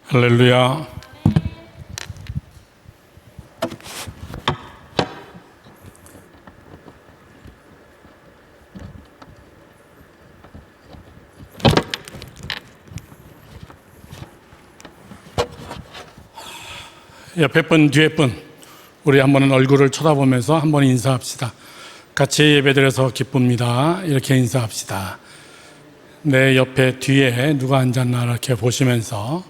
할렐루야. 옆에 분, 뒤에 분, 우리 한번 얼굴을 쳐다보면서 한번 인사합시다. 같이 예배드려서 기쁩니다. 이렇게 인사합시다. 내 옆에 뒤에 누가 앉았나 이렇게 보시면서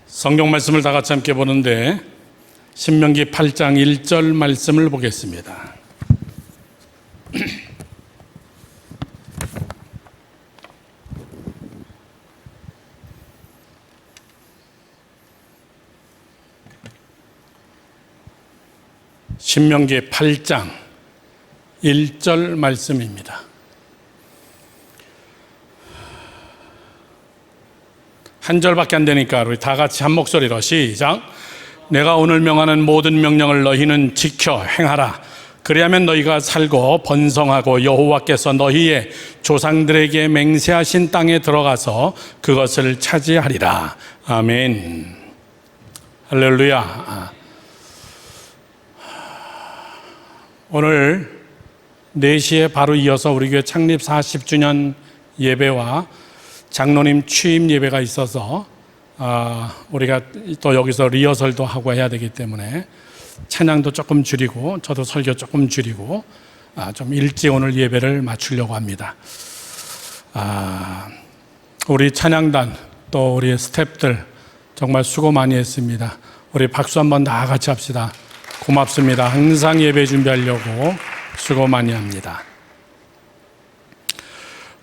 성경 말씀을 다 같이 함께 보는데 신명기 8장 1절 말씀을 보겠습니다. 신명기 8장 1절 말씀입니다. 한 절밖에 안 되니까 우리 다 같이 한 목소리로 시작. 내가 오늘 명하는 모든 명령을 너희는 지켜 행하라. 그리하면 너희가 살고 번성하고 여호와께서 너희의 조상들에게 맹세하신 땅에 들어가서 그것을 차지하리라. 아멘. 할렐루야. 오늘 4시에 바로 이어서 우리 교회 창립 40주년 예배와 장로님 취임 예배가 있어서 우리가 또 여기서 리허설도 하고 해야 되기 때문에 찬양도 조금 줄이고 저도 설교 조금 줄이고 좀 일찍 오늘 예배를 마치려고 합니다. 우리 찬양단 또 우리 스태프들 정말 수고 많이 했습니다. 우리 박수 한번 다 같이 합시다. 고맙습니다. 항상 예배 준비하려고 수고 많이 합니다.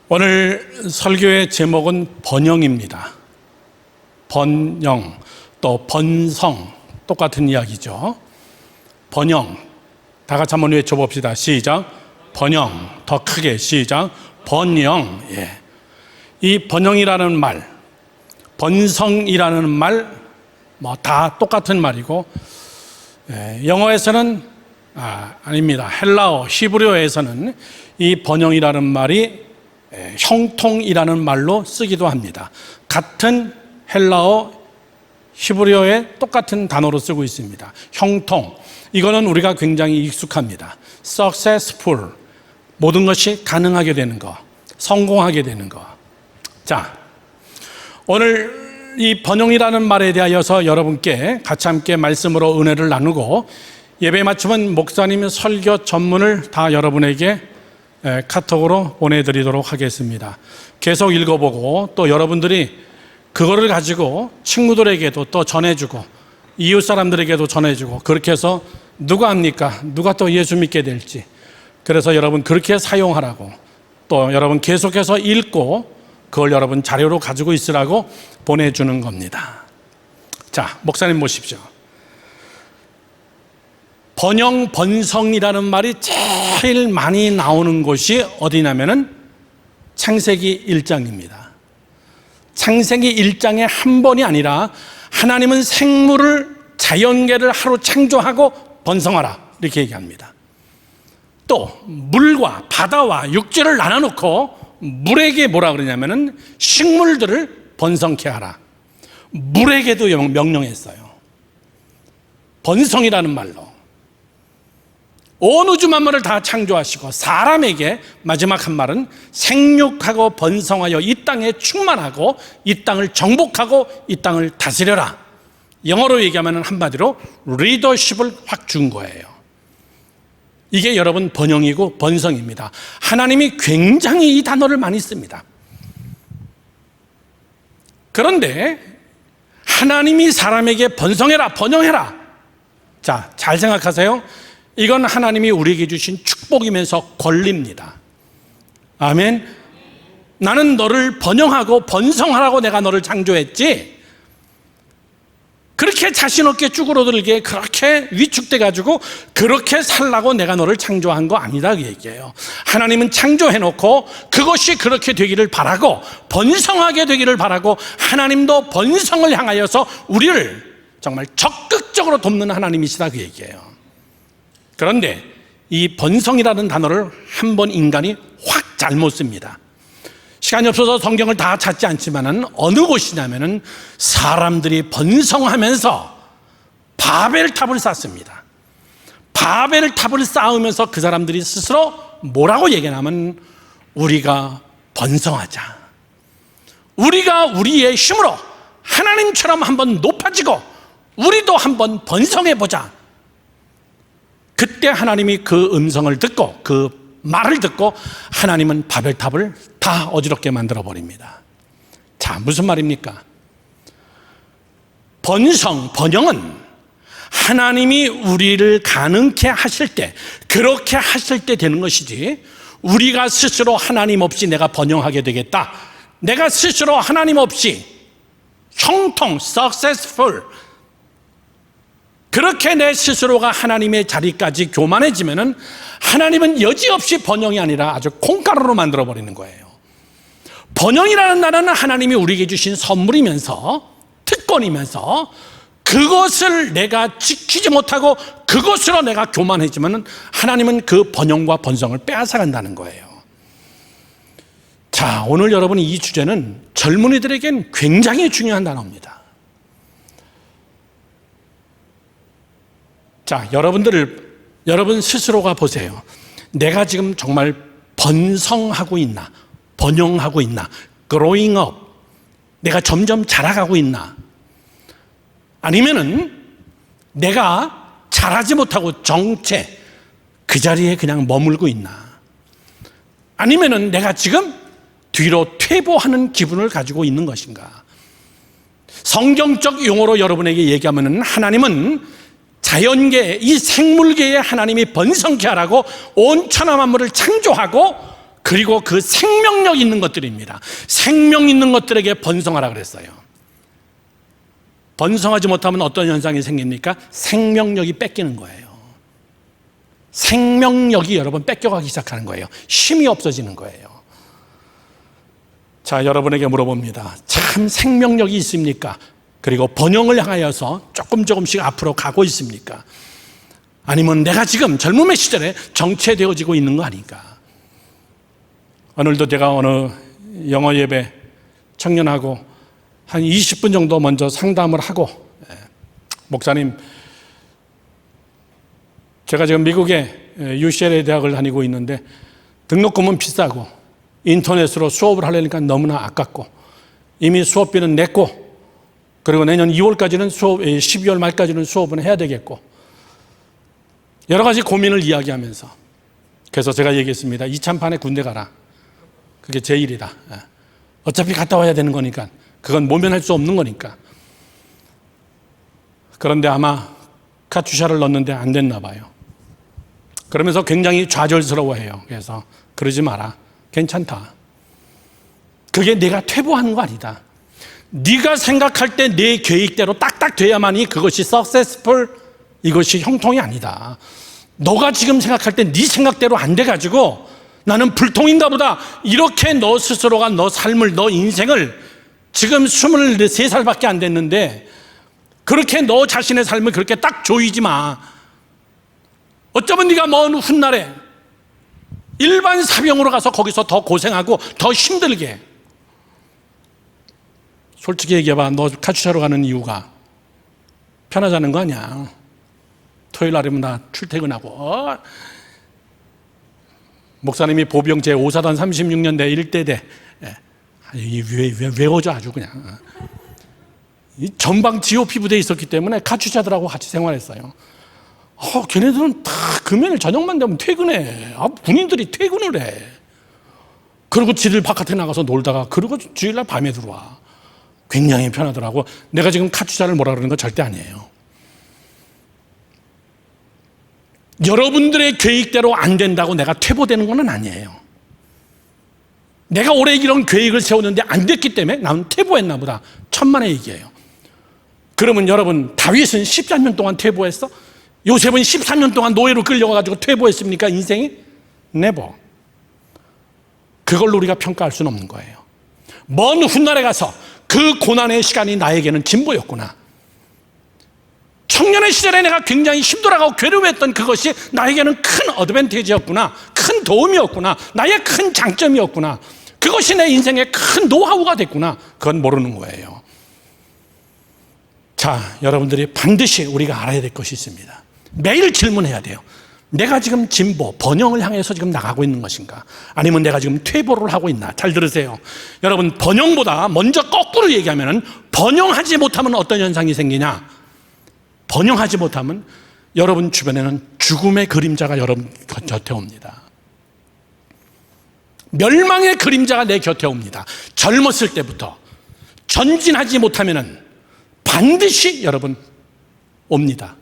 오늘 설교의 제목은 번영입니다. 번영, 또 번성, 똑같은 이야기죠. 번영, 다 같이 한번 외쳐봅시다. 시작. 번영, 더 크게 시작. 번영. 예. 이 번영이라는 말, 번성이라는 말, 다 똑같은 말이고, 영어에서는 아닙니다. 헬라어, 히브리어에서는 이 번영이라는 말이 형통이라는 말로 쓰기도 합니다. 같은 헬라어, 히브리어의 똑같은 단어로 쓰고 있습니다. 형통. 이거는 우리가 굉장히 익숙합니다. successful. 모든 것이 가능하게 되는 거, 성공하게 되는 거. 자, 오늘 이 번영이라는 말에 대하여서 여러분께 같이 함께 말씀으로 은혜를 나누고 예배 마치면 목사님 설교 전문을 다 여러분에게 카톡으로 보내드리도록 하겠습니다. 계속 읽어보고 또 여러분들이 그거를 가지고 친구들에게도 또 전해주고 이웃 사람들에게도 전해주고 그렇게 해서 누가 합니까? 누가 또 예수 믿게 될지. 그래서 여러분 그렇게 사용하라고 또 여러분 계속해서 읽고 그걸 여러분 자료로 가지고 있으라고 보내주는 겁니다. 자, 목사님 모십시오. 번영, 번성이라는 말이 제일 많이 나오는 곳이 어디냐면은 창세기 1장입니다. 창세기 1장에 한 번이 아니라 하나님은 생물을 자연계를 하루 창조하고 번성하라 이렇게 얘기합니다. 또 물과 바다와 육지를 나눠놓고 물에게 뭐라 그러냐면은 식물들을 번성케 하라. 물에게도 명령했어요. 번성이라는 말로. 온 우주 만물을 다 창조하시고 사람에게 마지막 한 말은 생육하고 번성하여 이 땅에 충만하고 이 땅을 정복하고 이 땅을 다스려라. 영어로 얘기하면 한마디로 리더십을 확 준 거예요. 이게 여러분 번영이고 번성입니다. 하나님이 굉장히 이 단어를 많이 씁니다. 그런데 하나님이 사람에게 번성해라, 번영해라. 자, 잘 생각하세요. 이건 하나님이 우리에게 주신 축복이면서 권리입니다. 아멘. 나는 너를 번영하고 번성하라고 내가 너를 창조했지. 그렇게 자신 없게 쭈그러들게 그렇게 위축돼 가지고 그렇게 살라고 내가 너를 창조한 거 아니다 그 얘기예요. 하나님은 창조해놓고 그것이 그렇게 되기를 바라고 번성하게 되기를 바라고 하나님도 번성을 향하여서 우리를 정말 적극적으로 돕는 하나님이시다 그 얘기예요. 그런데 이 번성이라는 단어를 한 번 인간이 확 잘못 씁니다. 시간이 없어서 성경을 다 찾지 않지만은 어느 곳이냐면은 사람들이 번성하면서 바벨탑을 쌓습니다. 바벨탑을 쌓으면서 그 사람들이 스스로 뭐라고 얘기하냐면 우리가 번성하자. 우리가 우리의 힘으로 하나님처럼 한번 높아지고 우리도 한번 번성해보자. 그때 하나님이 그 음성을 듣고 그 말을 듣고 하나님은 바벨탑을 다 어지럽게 만들어버립니다. 자, 무슨 말입니까? 번영은 하나님이 우리를 가능케 하실 때, 그렇게 하실 때 되는 것이지, 우리가 스스로 하나님 없이 내가 번영하게 되겠다, 내가 스스로 하나님 없이 형통, successful, 그렇게 내 스스로가 하나님의 자리까지 교만해지면은 하나님은 여지없이 번영이 아니라 아주 콩가루로 만들어버리는 거예요. 번영이라는 나라는 하나님이 우리에게 주신 선물이면서 특권이면서 그것을 내가 지키지 못하고 그것으로 내가 교만해지면 하나님은 그 번영과 번성을 빼앗아간다는 거예요. 자, 오늘 여러분 이 주제는 젊은이들에겐 굉장히 중요한 단어입니다. 자, 여러분 스스로가 보세요. 내가 지금 정말 번성하고 있나? 번영하고 있나? growing up. 내가 점점 자라가고 있나? 아니면은 내가 자라지 못하고 정체 그 자리에 그냥 머물고 있나? 아니면은 내가 지금 뒤로 퇴보하는 기분을 가지고 있는 것인가? 성경적 용어로 여러분에게 얘기하면은 하나님은 자연계, 이 생물계에 하나님이 번성케 하라고 온 천하 만물을 창조하고 그리고 그 생명력 있는 것들입니다. 생명 있는 것들에게 번성하라 그랬어요. 번성하지 못하면 어떤 현상이 생깁니까? 생명력이 뺏기는 거예요. 생명력이 여러분 뺏겨가기 시작하는 거예요. 힘이 없어지는 거예요. 자, 여러분에게 물어봅니다. 참 생명력이 있습니까? 그리고 번영을 향하여서 조금씩 앞으로 가고 있습니까? 아니면 내가 지금 젊음의 시절에 정체되어지고 있는 거 아닌가? 오늘도 제가 어느 영어 예배 청년하고 한 20분 정도 먼저 상담을 하고, 목사님, 제가 지금 미국에 UCLA 대학을 다니고 있는데 등록금은 비싸고 인터넷으로 수업을 하려니까 너무나 아깝고 이미 수업비는 냈고 그리고 내년 2월까지는 12월 말까지는 수업은 해야 되겠고 여러 가지 고민을 이야기하면서 그래서 제가 얘기했습니다. 이참판에 군대 가라. 그게 제 일이다. 어차피 갔다 와야 되는 거니까 그건 모면할 수 없는 거니까. 그런데 아마 카투샤를 넣었는데 안 됐나 봐요. 그러면서 굉장히 좌절스러워해요. 그래서 그러지 마라. 괜찮다. 그게 내가 퇴보하는 거 아니다. 네가 생각할 때 내 계획대로 딱딱 돼야만이 그것이 successful, 이것이 형통이 아니다. 너가 지금 생각할 때 네 생각대로 안 돼가지고 나는 불통인가 보다 이렇게 너 스스로가 너 삶을, 너 인생을 지금 23살밖에 안 됐는데 그렇게 너 자신의 삶을 그렇게 딱 조이지 마. 어쩌면 네가 먼 훗날에 일반 사병으로 가서 거기서 더 고생하고 더 힘들게. 솔직히 얘기해봐. 너 카투샤로 가는 이유가 편하자는 거 아니야. 토요일 날이면 나 출퇴근하고 목사님이 보병 제5사단 36년 내 1대대 외워져 아주 그냥. 전방 GOP 부대에 있었기 때문에 카투샤들하고 같이 생활했어요. 걔네들은 다 금요일 저녁만 되면 퇴근해. 군인들이 퇴근을 해. 그리고 지들 바깥에 나가서 놀다가 그리고 주일날 밤에 들어와. 굉장히 편하더라고. 내가 지금 카투샤를 뭐라 그러는 거 절대 아니에요. 여러분들의 계획대로 안 된다고 내가 퇴보되는 건 아니에요. 내가 올해 이런 계획을 세웠는데 안 됐기 때문에 나는 퇴보했나 보다. 천만의 얘기예요. 그러면 여러분, 다윗은 14년 동안 퇴보했어? 요셉은 14년 동안 노예로 끌려가가지고 퇴보했습니까? 인생이? never. 그걸로 우리가 평가할 수는 없는 거예요. 먼 훗날에 가서 그 고난의 시간이 나에게는 진보였구나. 청년의 시절에 내가 굉장히 힘들어하고 괴로워했던 그것이 나에게는 큰 어드밴티지였구나. 큰 도움이었구나. 나의 큰 장점이었구나. 그것이 내 인생의 큰 노하우가 됐구나. 그건 모르는 거예요. 자, 여러분들이 반드시 우리가 알아야 될 것이 있습니다. 매일 질문해야 돼요. 내가 지금 진보, 번영을 향해서 지금 나가고 있는 것인가? 아니면 내가 지금 퇴보를 하고 있나? 잘 들으세요. 여러분, 번영보다 먼저 거꾸로 얘기하면 번영하지 못하면 어떤 현상이 생기냐? 번영하지 못하면 여러분 주변에는 죽음의 그림자가 여러분 곁에 옵니다. 멸망의 그림자가 내 곁에 옵니다. 젊었을 때부터 전진하지 못하면 반드시 여러분 옵니다.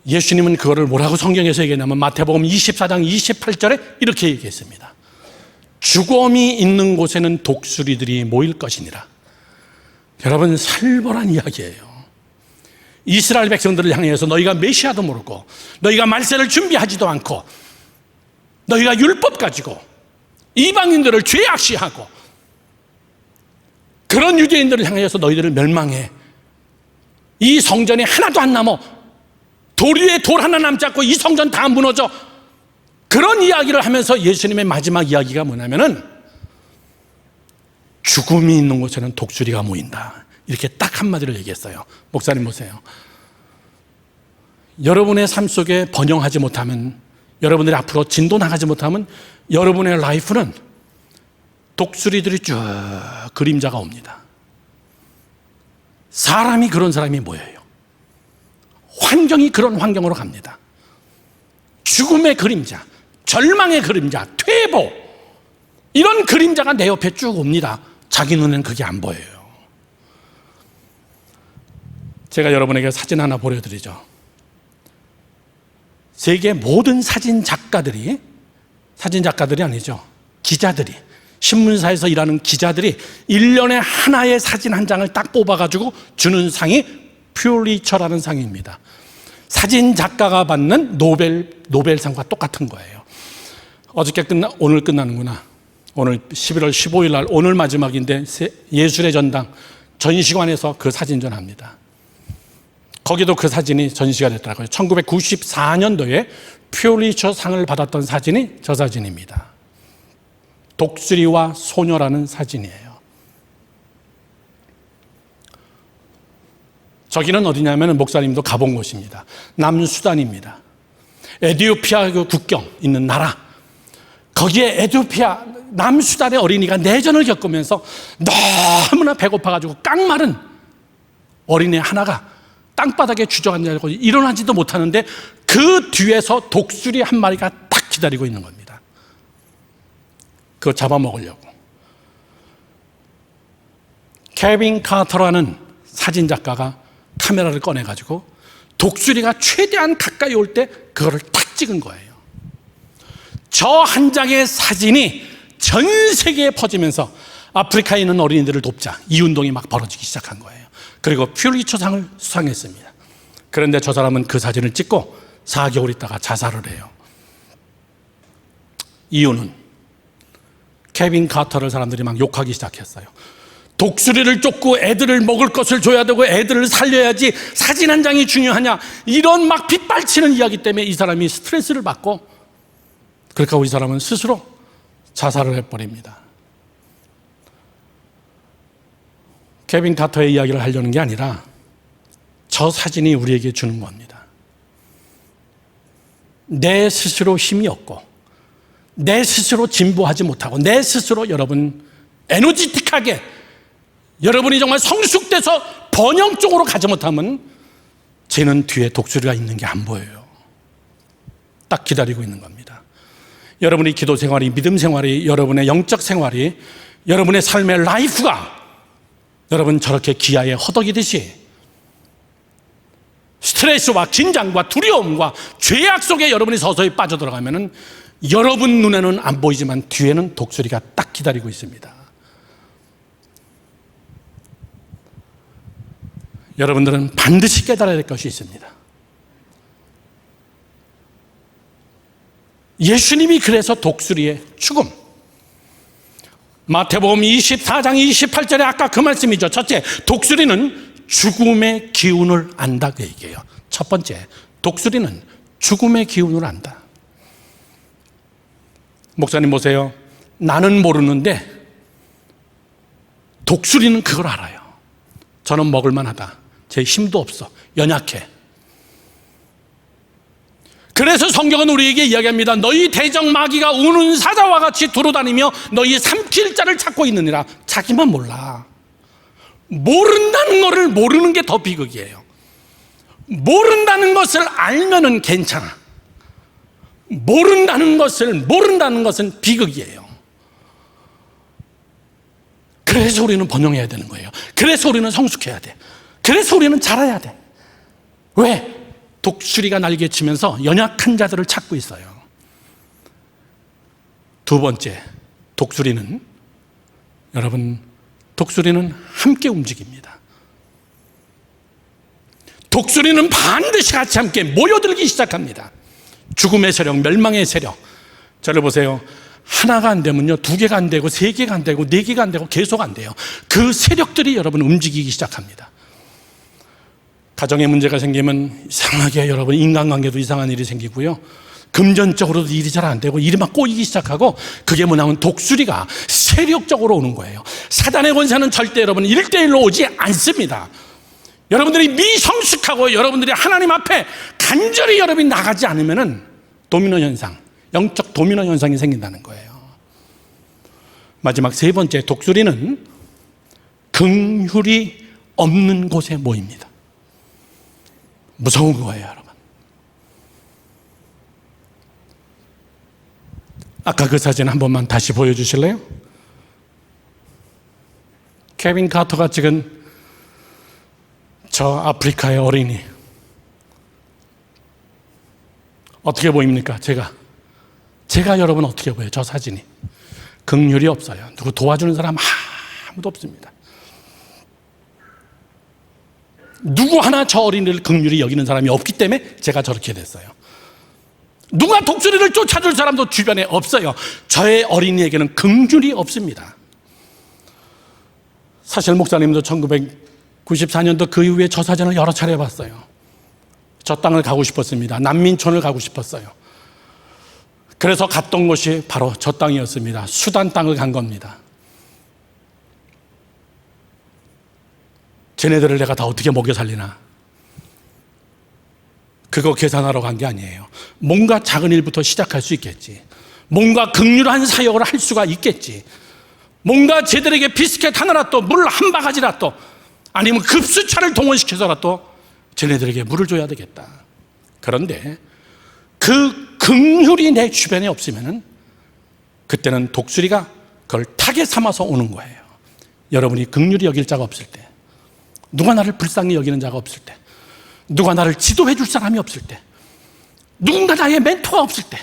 예수님은 그거를 뭐라고 성경에서 얘기했냐면 마태복음 24장 28절에 이렇게 얘기했습니다. 죽음이 있는 곳에는 독수리들이 모일 것이니라. 여러분, 살벌한 이야기예요. 이스라엘 백성들을 향해서 너희가 메시아도 모르고 너희가 말세를 준비하지도 않고 너희가 율법 가지고 이방인들을 죄악시하고 그런 유대인들을 향해서 너희들을 멸망해. 이 성전이 하나도 안 남아. 돌 위에 돌 하나 남지 않고 이 성전 다 무너져. 그런 이야기를 하면서 예수님의 마지막 이야기가 뭐냐면은 죽음이 있는 곳에는 독수리가 모인다. 이렇게 딱 한마디를 얘기했어요. 목사님 보세요. 여러분의 삶 속에 번영하지 못하면, 여러분들이 앞으로 진도 나가지 못하면 여러분의 라이프는 독수리들이 쭉 그림자가 옵니다. 사람이 그런 사람이 모여요. 환경이 그런 환경으로 갑니다. 죽음의 그림자, 절망의 그림자, 퇴보, 이런 그림자가 내 옆에 쭉 옵니다. 자기 눈에는 그게 안 보여요. 제가 여러분에게 사진 하나 보여드리죠. 세계 모든 사진 작가들이 아니죠, 기자들이, 신문사에서 일하는 기자들이 1년에 하나의 사진 한 장을 딱 뽑아가지고 주는 상이 퓰리처라는 상입니다. 사진 작가가 받는 노벨상과 똑같은 거예요. 오늘 끝나는구나. 오늘 11월 15일 날, 오늘 마지막인데 예술의 전당 전시관에서 그 사진전 합니다. 거기도 그 사진이 전시가 됐더라고요. 1994년도에 퓰리처 상을 받았던 사진이 저 사진입니다. 독수리와 소녀라는 사진이에요. 저기는 어디냐면 목사님도 가본 곳입니다. 남수단입니다. 에티오피아 그 국경 있는 나라. 거기에 에티오피아 남수단의 어린이가 내전을 겪으면서 너무나 배고파가지고 깡마른 어린이 하나가 땅바닥에 주저앉아서 일어나지도 못하는데 그 뒤에서 독수리 한 마리가 딱 기다리고 있는 겁니다. 그거 잡아먹으려고. 케빈 카터라는 사진작가가 카메라를 꺼내가지고 독수리가 최대한 가까이 올 때 그거를 탁 찍은 거예요. 저 한 장의 사진이 전 세계에 퍼지면서 아프리카에 있는 어린이들을 돕자 이 운동이 막 벌어지기 시작한 거예요. 그리고 퓰리처상을 수상했습니다. 그런데 저 사람은 그 사진을 찍고 4개월 있다가 자살을 해요. 이유는 케빈 카터를 사람들이 막 욕하기 시작했어요. 독수리를 쫓고 애들을 먹을 것을 줘야 되고 애들을 살려야지 사진 한 장이 중요하냐, 이런 막 빗발치는 이야기 때문에 이 사람이 스트레스를 받고, 그러니까 이 사람은 스스로 자살을 해버립니다. 케빈 카터의 이야기를 하려는 게 아니라 저 사진이 우리에게 주는 겁니다. 내 스스로 힘이 없고 내 스스로 진보하지 못하고 내 스스로 여러분 에너지틱하게 여러분이 정말 성숙돼서 번영 쪽으로 가지 못하면 쟤는 뒤에 독수리가 있는 게 안 보여요. 딱 기다리고 있는 겁니다. 여러분의 기도 생활이, 믿음 생활이, 여러분의 영적 생활이, 여러분의 삶의 라이프가 여러분 저렇게 기아에 허덕이듯이 스트레스와 긴장과 두려움과 죄악 속에 여러분이 서서히 빠져들어가면 여러분 눈에는 안 보이지만 뒤에는 독수리가 딱 기다리고 있습니다. 여러분들은 반드시 깨달아야 될 것이 있습니다. 예수님이 그래서 독수리의 죽음, 마태복음 24장 28절에 아까 그 말씀이죠. 첫째, 독수리는 죽음의 기운을 안다, 그 얘기예요. 첫 번째, 독수리는 죽음의 기운을 안다. 목사님 보세요. 나는 모르는데 독수리는 그걸 알아요. 저는 먹을만하다. 제 힘도 없어. 연약해. 그래서 성경은 우리에게 이야기합니다. 너희 대적 마귀가 우는 사자와 같이 두루다니며 너희 삼킬 자를 찾고 있느니라. 자기만 몰라. 모른다는 것을 모르는 게 더 비극이에요. 모른다는 것을 알면은 괜찮아. 모른다는 것은 비극이에요. 그래서 우리는 번영해야 되는 거예요. 그래서 우리는 성숙해야 돼. 그래서 우리는 자라야 돼. 왜? 독수리가 날개치면서 연약한 자들을 찾고 있어요. 두 번째, 독수리는 함께 움직입니다. 독수리는 반드시 같이 함께 모여들기 시작합니다. 죽음의 세력, 멸망의 세력. 저를 보세요. 하나가 안 되면요, 두 개가 안 되고, 세 개가 안 되고, 네 개가 안 되고, 계속 안 돼요. 그 세력들이 여러분 움직이기 시작합니다. 가정에 문제가 생기면 이상하게 여러분 인간관계도 이상한 일이 생기고요. 금전적으로도 일이 잘 안 되고 일이 막 꼬이기 시작하고, 그게 뭐냐면 독수리가 세력적으로 오는 거예요. 사단의 권세는 절대 여러분 1대1로 오지 않습니다. 여러분들이 미성숙하고 여러분들이 하나님 앞에 간절히 여러분이 나가지 않으면은 도미노 현상, 영적 도미노 현상이 생긴다는 거예요. 마지막 세 번째, 독수리는 긍휼이 없는 곳에 모입니다. 무서운 거예요, 여러분. 아까 그 사진 한 번만 다시 보여주실래요? 케빈 카터가 찍은 저 아프리카의 어린이. 어떻게 보입니까? 제가 여러분 어떻게 보여요? 저 사진이. 긍휼이 없어요. 누구 도와주는 사람 아무도 없습니다. 누구 하나 저 어린이를 긍휼히 여기는 사람이 없기 때문에 제가 저렇게 됐어요. 누가 독수리를 쫓아줄 사람도 주변에 없어요. 저의 어린이에게는 긍휼이 없습니다. 사실 목사님도 1994년도 그 이후에 저 사진을 여러 차례 봤어요. 저 땅을 가고 싶었습니다. 난민촌을 가고 싶었어요. 그래서 갔던 곳이 바로 저 땅이었습니다. 수단 땅을 간 겁니다. 쟤네들을 내가 다 어떻게 먹여 살리나, 그거 계산하러 간 게 아니에요. 뭔가 작은 일부터 시작할 수 있겠지. 뭔가 긍휼한 사역을 할 수가 있겠지. 뭔가 쟤들에게 비스켓 하나라도, 물 한 바가지라도, 아니면 급수차를 동원시켜서라도 쟤네들에게 물을 줘야 되겠다. 그런데 그 긍휼이 내 주변에 없으면은 그때는 독수리가 그걸 타겟 삼아서 오는 거예요. 여러분이 긍휼히 여길 자가 없을 때, 누가 나를 불쌍히 여기는 자가 없을 때, 누가 나를 지도해 줄 사람이 없을 때, 누군가 나의 멘토가 없을 때,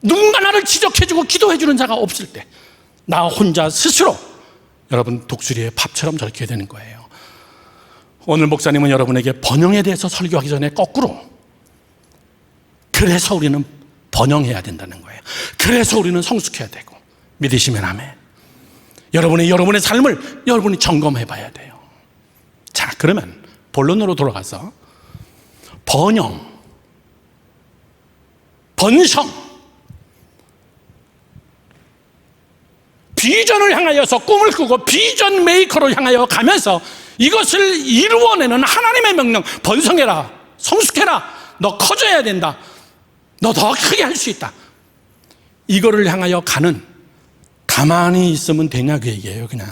누군가 나를 지적해 주고 기도해 주는 자가 없을 때, 나 혼자 스스로 여러분 독수리의 밥처럼 저렇게 되는 거예요. 오늘 목사님은 여러분에게 번영에 대해서 설교하기 전에 거꾸로, 그래서 우리는 번영해야 된다는 거예요. 그래서 우리는 성숙해야 되고, 믿으시면 아멘. 여러분의 삶을 여러분이 점검해 봐야 돼요. 자, 그러면 본론으로 돌아가서 번영, 번성, 비전을 향하여서 꿈을 꾸고 비전 메이커로 향하여 가면서 이것을 이루어내는 하나님의 명령, 번성해라, 성숙해라, 너 커져야 된다, 너 더 크게 할 수 있다, 이거를 향하여 가는, 가만히 있으면 되냐 그 얘기예요. 그냥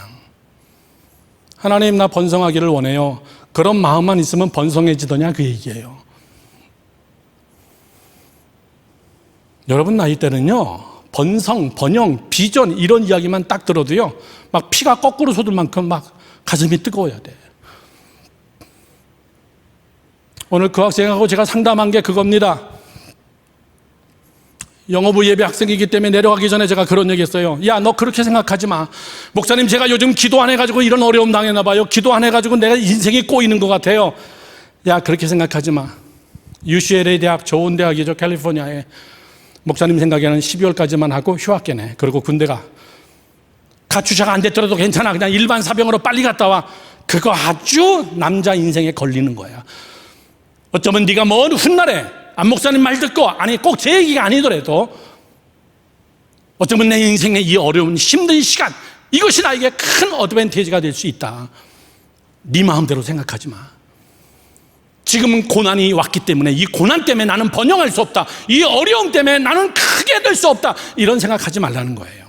하나님 나 번성하기를 원해요, 그런 마음만 있으면 번성해지더냐 그 얘기예요. 여러분 나이 때는요, 번성, 번영, 비전 이런 이야기만 딱 들어도요, 막 피가 거꾸로 솟을 만큼 막 가슴이 뜨거워야 돼. 오늘 그 학생하고 제가 상담한 게 그겁니다. 영어부 예배 학생이기 때문에 내려가기 전에 제가 그런 얘기 했어요. 야, 너 그렇게 생각하지 마. 목사님, 제가 요즘 기도 안 해가지고 이런 어려움 당했나 봐요. 기도 안 해가지고 내가 인생이 꼬이는 것 같아요. 야, 그렇게 생각하지 마. UCLA 대학, 좋은 대학이죠, 캘리포니아에. 목사님 생각에는 12월까지만 하고 휴학계네. 그리고 군대가 가추샤가 안 됐더라도 괜찮아, 그냥 일반 사병으로 빨리 갔다 와. 그거 아주 남자 인생에 걸리는 거야. 어쩌면 네가 먼 훗날에 안 목사님 말 듣고, 아니 꼭 제 얘기가 아니더라도 어쩌면 내 인생의 이 어려운 힘든 시간, 이것이 나에게 큰 어드밴티지가 될 수 있다. 네 마음대로 생각하지 마. 지금은 고난이 왔기 때문에 이 고난 때문에 나는 번영할 수 없다, 이 어려움 때문에 나는 크게 될 수 없다, 이런 생각하지 말라는 거예요.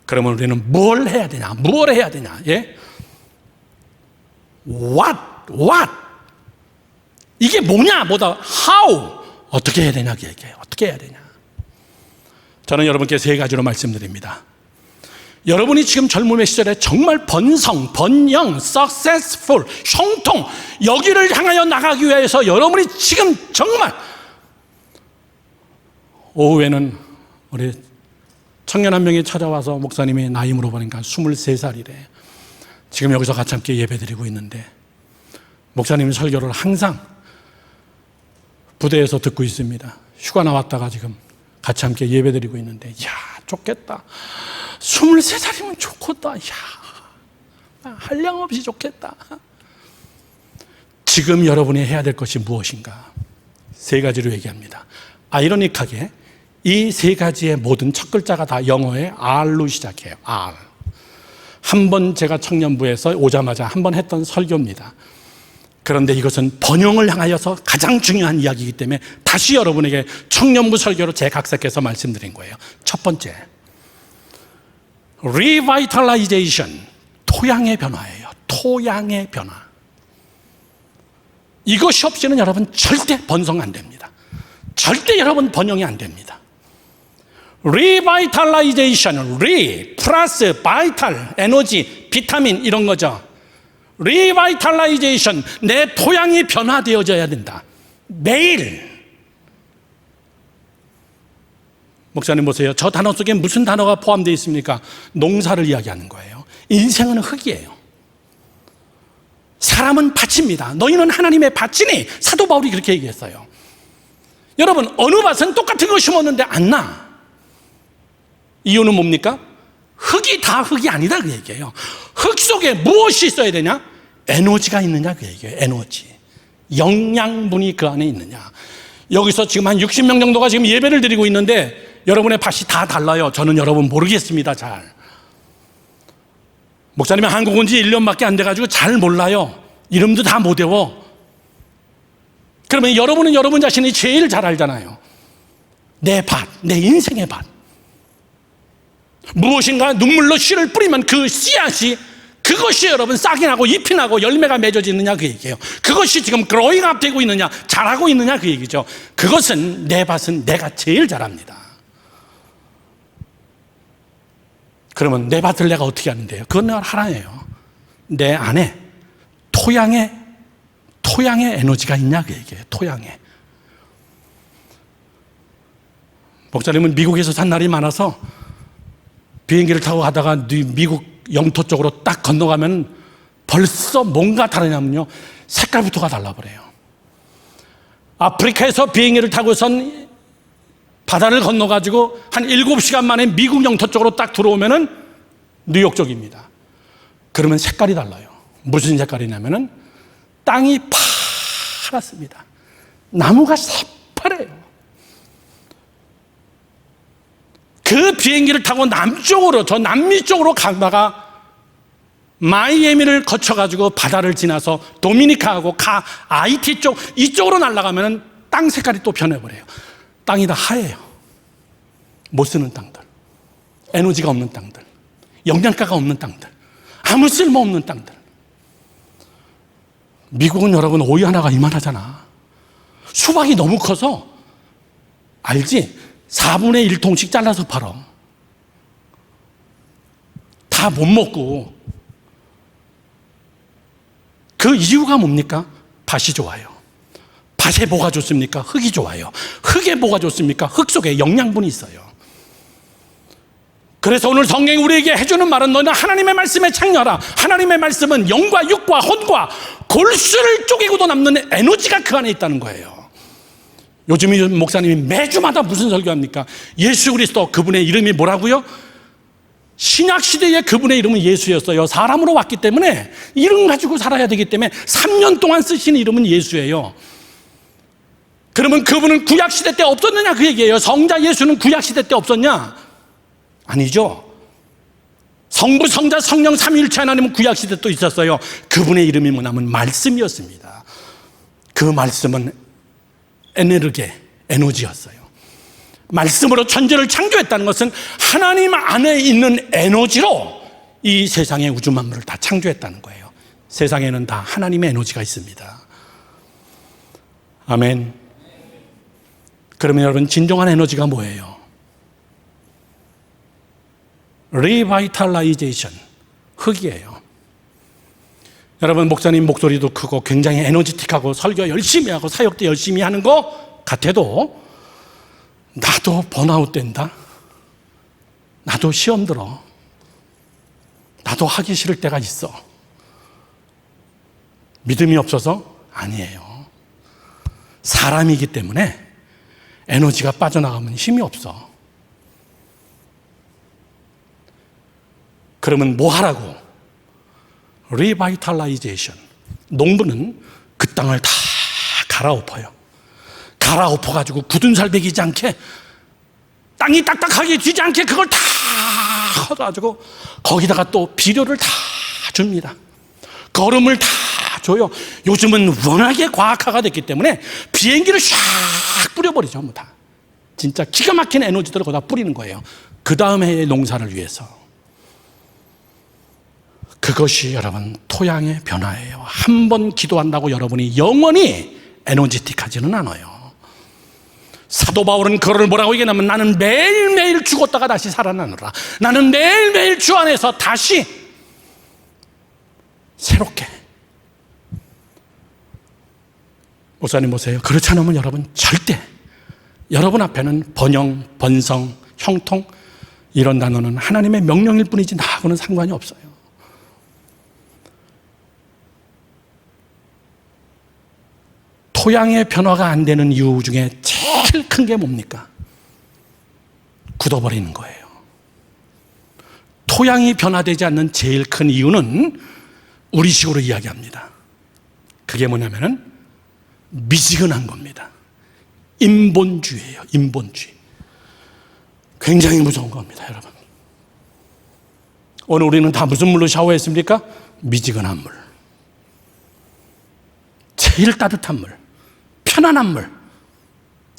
그러면 우리는 뭘 해야 되냐? 뭘 해야 되냐? 예? What? 이게 뭐냐? 뭐다? How? 어떻게 해야 되냐? 얘기해요. 어떻게 해야 되냐? 저는 여러분께 세 가지로 말씀드립니다. 여러분이 지금 젊음의 시절에 정말 번성, 번영, successful, 형통, 여기를 향하여 나가기 위해서 여러분이 지금 정말, 오후에는 우리 청년 한 명이 찾아와서 목사님이 나이 물어보니까 23살이래. 지금 여기서 같이 함께 예배드리고 있는데 목사님 설교를 항상 부대에서 듣고 있습니다. 휴가 나왔다가 지금 같이 함께 예배드리고 있는데, 이야, 좋겠다. 23살이면 좋겠다. 이야, 한량없이 좋겠다. 지금 여러분이 해야 될 것이 무엇인가? 세 가지로 얘기합니다. 아이러니하게 이 세 가지의 모든 첫 글자가 다 영어의 R로 시작해요. R. 한번 제가 청년부에서 오자마자 한번 했던 설교입니다. 그런데 이것은 번영을 향하여서 가장 중요한 이야기이기 때문에 다시 여러분에게 청년부 설교로 재각색해서 말씀드린 거예요. 첫 번째, Revitalization, 토양의 변화예요. 토양의 변화. 이것이 없이는 여러분 절대 번성 안 됩니다. 절대 여러분 번영이 안 됩니다. Revitalization, re 플러스 vital, 에너지, 비타민 이런 거죠. Revitalization, 내 토양이 변화되어져야 된다. 매일. 목사님 보세요. 저 단어 속에 무슨 단어가 포함되어 있습니까? 농사를 이야기하는 거예요. 인생은 흙이에요. 사람은 밭입니다. 너희는 하나님의 밭이니, 사도 바울이 그렇게 얘기했어요. 여러분, 어느 밭은 똑같은 거 심었는데 안 나. 이유는 뭡니까? 흙이 다 흙이 아니다 그 얘기예요. 흙 속에 무엇이 있어야 되냐? 에너지가 있느냐 그 얘기예요. 에너지, 영양분이 그 안에 있느냐. 여기서 지금 한 60명 정도가 지금 예배를 드리고 있는데 여러분의 밭이 다 달라요. 저는 여러분 모르겠습니다. 잘. 목사님이 한국 온 지 1년밖에 안 돼가지고 잘 몰라요. 이름도 다 못 외워. 그러면 여러분은 여러분 자신이 제일 잘 알잖아요. 내 밭, 내 인생의 밭. 무엇인가 눈물로 씨를 뿌리면 그 씨앗이, 그것이 여러분 싹이 나고 잎이 나고 열매가 맺어지느냐 그 얘기예요. 그것이 지금 growing up 되고 있느냐, 자라고 있느냐 그 얘기죠. 그것은, 내 밭은 내가 제일 잘합니다. 그러면 내 밭을 내가 어떻게 하는데요? 그건 내가 하나예요. 내 안에 토양에 에너지가 있냐 그 얘기예요. 토양에. 목사님은 미국에서 산 날이 많아서 비행기를 타고 가다가 미국 영토 쪽으로 딱 건너가면 벌써 뭔가 다르냐면요, 색깔부터가 달라버려요. 아프리카에서 비행기를 타고선 바다를 건너가지고 한 7시간 만에 미국 영토 쪽으로 딱 들어오면은 뉴욕 쪽입니다. 그러면 색깔이 달라요. 무슨 색깔이냐면은 땅이 파랗습니다. 나무가 새파래요. 그 비행기를 타고 남쪽으로, 저 남미 쪽으로 가다가 마이애미를 거쳐가지고 바다를 지나서 도미니카하고 아이티 쪽, 이쪽으로 날아가면 땅 색깔이 또 변해버려요. 땅이 다 하얘요. 못 쓰는 땅들, 에너지가 없는 땅들, 영양가가 없는 땅들, 아무 쓸모없는 땅들. 미국은 여러분 오이 하나가 이만하잖아. 수박이 너무 커서, 알지? 4분의 1통씩 잘라서 팔아. 다 못 먹고. 그 이유가 뭡니까? 밭이 좋아요. 밭에 뭐가 좋습니까? 흙이 좋아요. 흙에 뭐가 좋습니까? 흙 속에 영양분이 있어요. 그래서 오늘 성경이 우리에게 해주는 말은, 너는 하나님의 말씀에 창녀하라. 하나님의 말씀은 영과 육과 혼과 골수를 쪼개고도 남는 에너지가 그 안에 있다는 거예요. 요즘 목사님이 매주마다 무슨 설교합니까? 예수 그리스도, 그분의 이름이 뭐라고요? 신약시대에 그분의 이름은 예수였어요. 사람으로 왔기 때문에 이름 가지고 살아야 되기 때문에 3년 동안 쓰신 이름은 예수예요. 그러면 그분은 구약시대 때 없었느냐 그 얘기예요. 성자 예수는 구약시대 때 없었냐? 아니죠. 성부, 성자, 성령 삼위일체 하나님은 구약시대 또 있었어요. 그분의 이름이 뭐냐면 말씀이었습니다. 그 말씀은 에네르게, 에너지였어요. 말씀으로 천지를 창조했다는 것은 하나님 안에 있는 에너지로 이 세상의 우주 만물을 다 창조했다는 거예요. 세상에는 다 하나님의 에너지가 있습니다. 아멘. 그러면 여러분, 진정한 에너지가 뭐예요? 리바이탈라이제이션, 흙이에요. 여러분, 목사님 목소리도 크고 굉장히 에너지틱하고 설교 열심히 하고 사역도 열심히 하는 것 같아도 나도 번아웃 된다. 나도 시험 들어. 나도 하기 싫을 때가 있어. 믿음이 없어서? 아니에요. 사람이기 때문에 에너지가 빠져나가면 힘이 없어. 그러면 뭐 하라고? 리바이탈라이제이션. 농부는 그 땅을 다 갈아엎어요. 갈아엎어가지고 굳은 살 배기지 않게, 땅이 딱딱하게 되지 않게 그걸 다 걷어가지고 거기다가 또 비료를 다 줍니다. 거름을 다 줘요. 요즘은 워낙에 과학화가 됐기 때문에 비행기를 샥 뿌려버리죠. 뭐 다. 진짜 기가 막힌 에너지들을 거기다 뿌리는 거예요. 그 다음 해의 농사를 위해서. 그것이 여러분 토양의 변화예요. 한 번 기도한다고 여러분이 영원히 에너지틱하지는 않아요. 사도 바울은 그거를 뭐라고 얘기하냐면 나는 매일매일 죽었다가 다시 살아나노라. 나는 매일매일 주 안에서 다시 새롭게. 목사님 보세요. 그렇지 않으면 여러분 절대 여러분 앞에는 번영, 번성, 형통 이런 단어는 하나님의 명령일 뿐이지 나하고는 상관이 없어요. 토양의 변화가 안 되는 이유 중에 제일 큰 게 뭡니까? 굳어버리는 거예요. 토양이 변화되지 않는 제일 큰 이유는 우리식으로 이야기합니다. 그게 뭐냐면은 미지근한 겁니다. 인본주의예요. 인본주의. 굉장히 무서운 겁니다, 여러분. 오늘 우리는 다 무슨 물로 샤워했습니까? 미지근한 물. 제일 따뜻한 물. 편안한 물,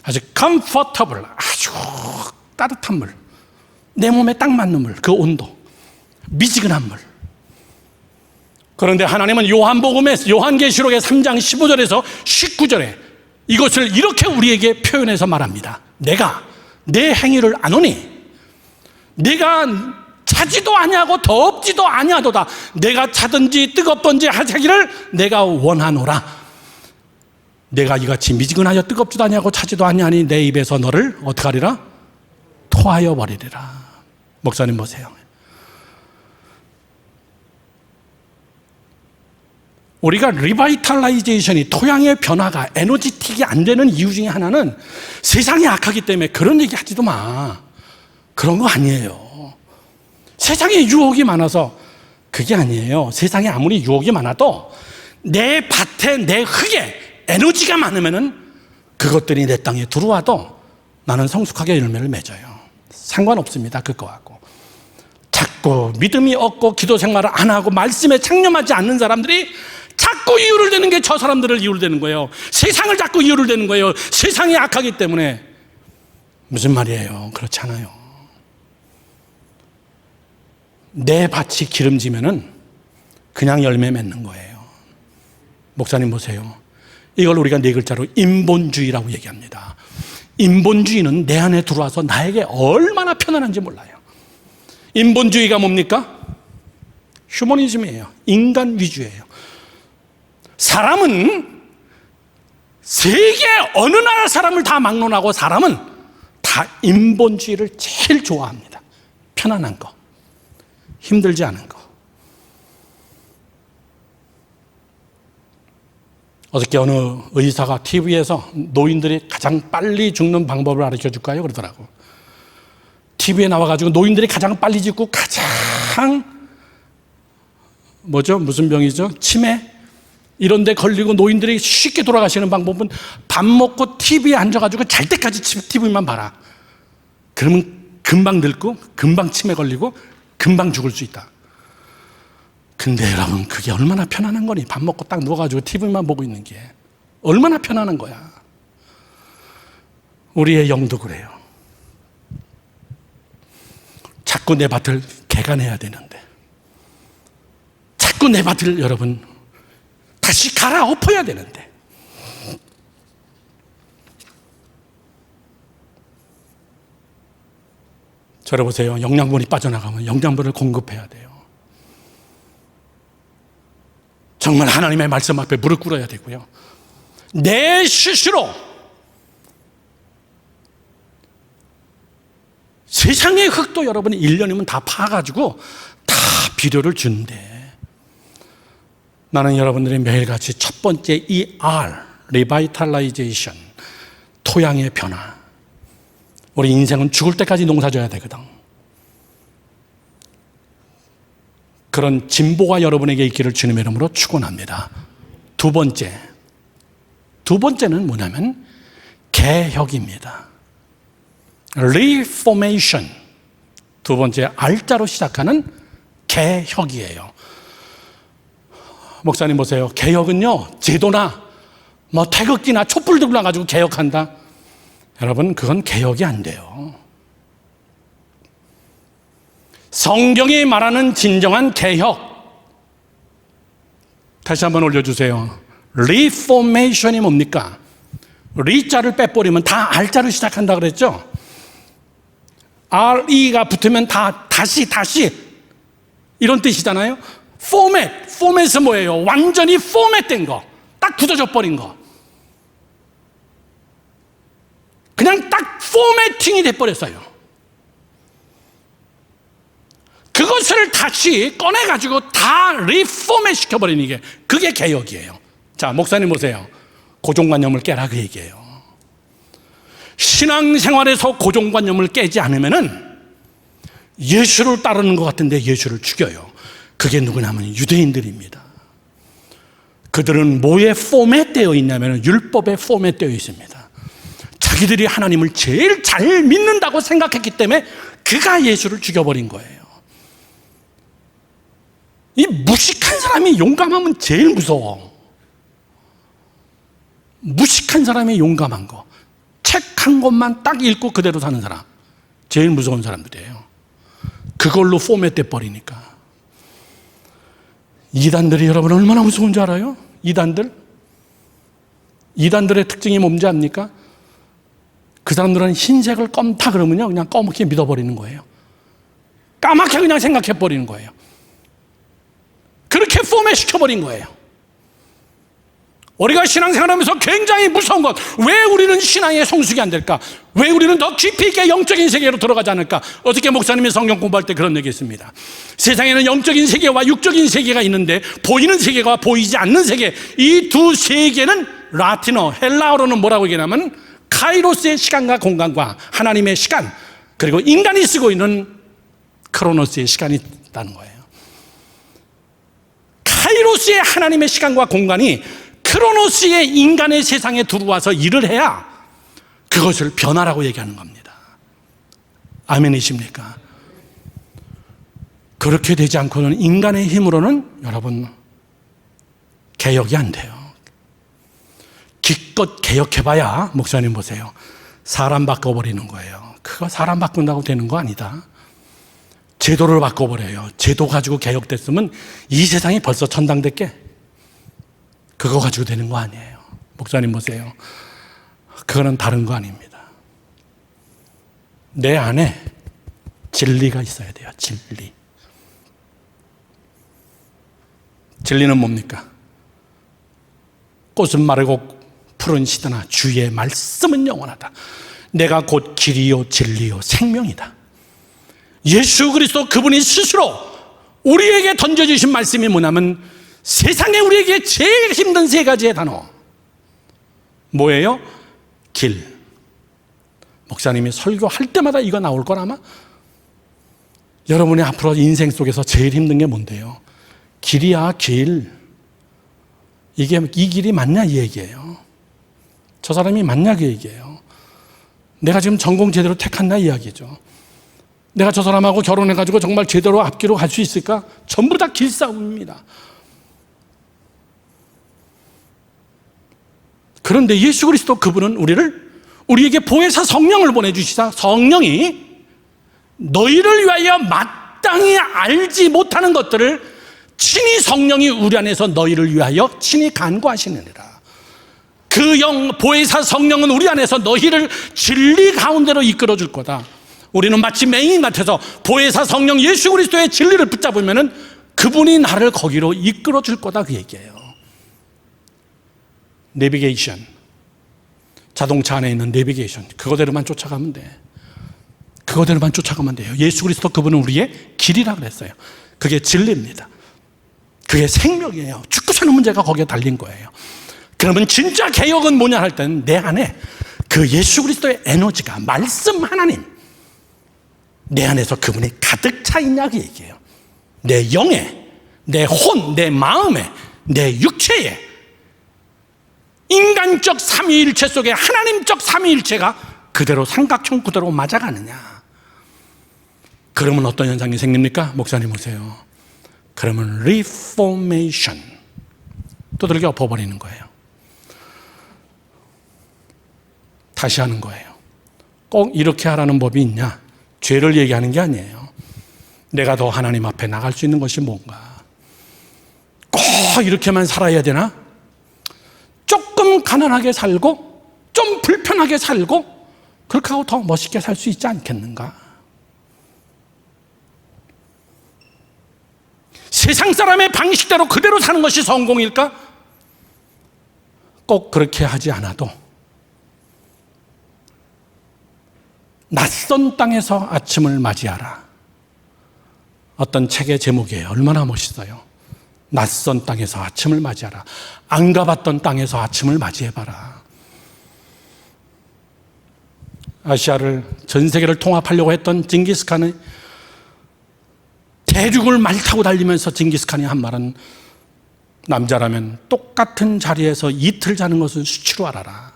아주 comfortable, 아주 따뜻한 물, 내 몸에 딱 맞는 물, 그 온도, 미지근한 물. 그런데 하나님은 요한계시록의 3장 15절에서 19절에 이것을 이렇게 우리에게 표현해서 말합니다. 내가 내 행위를 아노니 내가 차지도 아니하고 덥지도 아니하도다. 내가 차든지 뜨겁든지 하기를 내가 원하노라. 내가 이같이 미지근하여 뜨겁지도 아니하고 차지도 아니하니 내 입에서 너를 어떻게 하리라? 토하여 버리리라. 목사님 보세요. 우리가 리바이탈라이제이션이 토양의 변화가 에너지틱이 안 되는 이유 중에 하나는 세상이 악하기 때문에 그런 얘기 하지도 마. 그런 거 아니에요. 세상에 유혹이 많아서 그게 아니에요. 세상에 아무리 유혹이 많아도 내 밭에 내 흙에 에너지가 많으면은 그것들이 내 땅에 들어와도 나는 성숙하게 열매를 맺어요. 상관없습니다. 그거하고. 자꾸 믿음이 없고 기도 생활을 안 하고 말씀에 창념하지 않는 사람들이 자꾸 이유를 대는 게 저 사람들을 이유를 대는 거예요. 세상을 자꾸 이유를 대는 거예요. 세상이 악하기 때문에. 무슨 말이에요? 그렇지 않아요. 내 밭이 기름지면은 그냥 열매 맺는 거예요. 목사님 보세요. 이걸 우리가 네 글자로 인본주의라고 얘기합니다. 인본주의는 내 안에 들어와서 나에게 얼마나 편안한지 몰라요. 인본주의가 뭡니까? 휴머니즘이에요. 인간 위주예요. 사람은 세계 어느 나라 사람을 다 막론하고 사람은 다 인본주의를 제일 좋아합니다. 편안한 거, 힘들지 않은 거. 어저께 어느 의사가 TV에서 노인들이 가장 빨리 죽는 방법을 가르쳐 줄까요? 그러더라고. TV에 나와가지고 노인들이 가장 빨리 죽고 가장 무슨 병이죠? 치매? 이런 데 걸리고 노인들이 쉽게 돌아가시는 방법은 밥 먹고 TV에 앉아가지고 잘 때까지 TV만 봐라. 그러면 금방 늙고 금방 치매 걸리고 금방 죽을 수 있다. 근데 여러분, 그게 얼마나 편안한 거니? 밥 먹고 딱 누워가지고 TV만 보고 있는 게 얼마나 편안한 거야. 우리의 영도 그래요. 자꾸 내 밭을 개간해야 되는데, 자꾸 내 밭을 여러분 다시 갈아엎어야 되는데, 저러보세요. 영양분이 빠져나가면 영양분을 공급해야 돼요. 정말 하나님의 말씀 앞에 무릎 꿇어야 되고요. 내 스스로 세상의 흙도 여러분이 1년이면 다 파가지고 다 비료를 주는데, 나는 여러분들이 매일같이 첫 번째 이 R, 리바이탈라이제이션, 토양의 변화. 우리 인생은 죽을 때까지 농사져야 되거든. 그런 진보가 여러분에게 있기를 주님의 이름으로 축원합니다. 두 번째는 뭐냐면 개혁입니다. Reformation. 두 번째 R자로 시작하는 개혁이에요. 목사님 보세요. 개혁은요, 제도나 뭐 태극기나 촛불 들고 나가지고 개혁한다. 여러분, 그건 개혁이 안 돼요. 성경이 말하는 진정한 개혁, 다시 한번 올려주세요. Reformation이 뭡니까? 리자를 빼버리면 다 R자로 시작한다 그랬죠? RE가 붙으면 다 다시 이런 뜻이잖아요. 포맷은 뭐예요? 완전히 포맷된 거, 딱 굳어져 버린 거, 그냥 딱 포매팅이 돼버렸어요. 그것을 다시 꺼내가지고 다 리포맷 시켜버리는 게, 그게 개혁이에요. 자, 목사님 보세요. 고정관념을 깨라 그 얘기예요. 신앙생활에서 고정관념을 깨지 않으면은 예수를 따르는 것 같은데 예수를 죽여요. 그게 누구냐면 유대인들입니다. 그들은 뭐에 포맷되어 있냐면 율법에 포맷되어 있습니다. 자기들이 하나님을 제일 잘 믿는다고 생각했기 때문에 그가 예수를 죽여버린 거예요. 이 무식한 사람이 용감하면 제일 무서워. 무식한 사람이 용감한 거, 책 한 권만 딱 읽고 그대로 사는 사람, 제일 무서운 사람들이에요. 그걸로 포맷돼 버리니까. 이단들이 여러분 얼마나 무서운 줄 알아요? 이단들의 특징이 뭔지 압니까? 그 사람들은 흰색을 검다 그러면요, 그냥 검게 믿어버리는 거예요. 까맣게 그냥 생각해 버리는 거예요. 그렇게 포맷 시켜버린 거예요. 우리가 신앙생활하면서 굉장히 무서운 것, 왜 우리는 신앙의 성숙이 안 될까? 왜 우리는 더 깊이 있게 영적인 세계로 들어가지 않을까? 어떻게 목사님이 성경 공부할 때 그런 얘기 했습니다. 세상에는 영적인 세계와 육적인 세계가 있는데, 보이는 세계와 보이지 않는 세계, 이 두 세계는 라틴어, 헬라어로는 뭐라고 얘기하냐면 카이로스의 시간과 공간과 하나님의 시간, 그리고 인간이 쓰고 있는 크로노스의 시간이 있다는 거예요. 카이로스의 하나님의 시간과 공간이 크로노스의 인간의 세상에 들어와서 일을 해야 그것을 변화라고 얘기하는 겁니다. 아멘이십니까? 그렇게 되지 않고는 인간의 힘으로는 여러분 개혁이 안 돼요. 기껏 개혁해봐야, 목사님 보세요, 사람 바꿔버리는 거예요. 그거 사람 바꾼다고 되는 거 아니다. 제도를 바꿔버려요. 제도 가지고 개혁됐으면 이 세상이 벌써 천당됐게. 그거 가지고 되는 거 아니에요. 목사님 보세요. 그거는 다른 거 아닙니다. 내 안에 진리가 있어야 돼요. 진리. 진리는 뭡니까? 꽃은 마르고 푸른 시드나 주의 말씀은 영원하다. 내가 곧 길이요 진리요 생명이다. 예수 그리스도 그분이 스스로 우리에게 던져주신 말씀이 뭐냐면, 세상에 우리에게 제일 힘든 세 가지의 단어 뭐예요? 길. 목사님이 설교할 때마다 이거 나올 걸 아마. 여러분이 앞으로 인생 속에서 제일 힘든 게 뭔데요? 길이야, 길. 이게 이 길이 맞냐 이 얘기예요. 저 사람이 맞냐 그 얘기예요. 내가 지금 전공 제대로 택했나 이야기죠. 내가 저 사람하고 결혼해가지고 정말 제대로 앞길로 갈 수 있을까? 전부 다 길싸움입니다. 그런데 예수 그리스도 그분은 우리에게 보혜사 성령을 보내주시사 성령이 너희를 위하여 마땅히 알지 못하는 것들을 친히 성령이 우리 안에서 너희를 위하여 친히 간구하시느니라. 그 보혜사 성령은 우리 안에서 너희를 진리 가운데로 이끌어 줄 거다. 우리는 마치 맹인 같아서 보혜사 성령 예수 그리스도의 진리를 붙잡으면은 그분이 나를 거기로 이끌어 줄 거다 그 얘기예요. 내비게이션, 자동차 안에 있는 내비게이션, 그거대로만 쫓아가면 돼. 그거대로만 쫓아가면 돼요. 예수 그리스도 그분은 우리의 길이라 그랬어요. 그게 진리입니다. 그게 생명이에요. 죽고 사는 문제가 거기에 달린 거예요. 그러면 진짜 개혁은 뭐냐 할 때는 내 안에 그 예수 그리스도의 에너지가, 말씀 하나님, 내 안에서 그분이 가득 차 있냐 그 얘기예요. 내 영에, 내 혼, 내 마음에, 내 육체에 인간적 삼위일체 속에 하나님적 삼위일체가 그대로 삼각형 그대로 맞아가느냐. 그러면 어떤 현상이 생깁니까? 목사님 보세요. 그러면 리포메이션, 두들겨 엎어버리는 거예요. 다시 하는 거예요. 꼭 이렇게 하라는 법이 있냐? 죄를 얘기하는 게 아니에요. 내가 더 하나님 앞에 나갈 수 있는 것이 뭔가? 꼭 이렇게만 살아야 되나? 조금 가난하게 살고 좀 불편하게 살고 그렇게 하고 더 멋있게 살 수 있지 않겠는가? 세상 사람의 방식대로 그대로 사는 것이 성공일까? 꼭 그렇게 하지 않아도 낯선 땅에서 아침을 맞이하라. 어떤 책의 제목이에요. 얼마나 멋있어요. 낯선 땅에서 아침을 맞이하라. 안 가봤던 땅에서 아침을 맞이해봐라. 아시아를, 전 세계를 통합하려고 했던 징기스칸의 대륙을 말 타고 달리면서 징기스칸이 한 말은, 남자라면 똑같은 자리에서 이틀 자는 것은 수치로 알아라.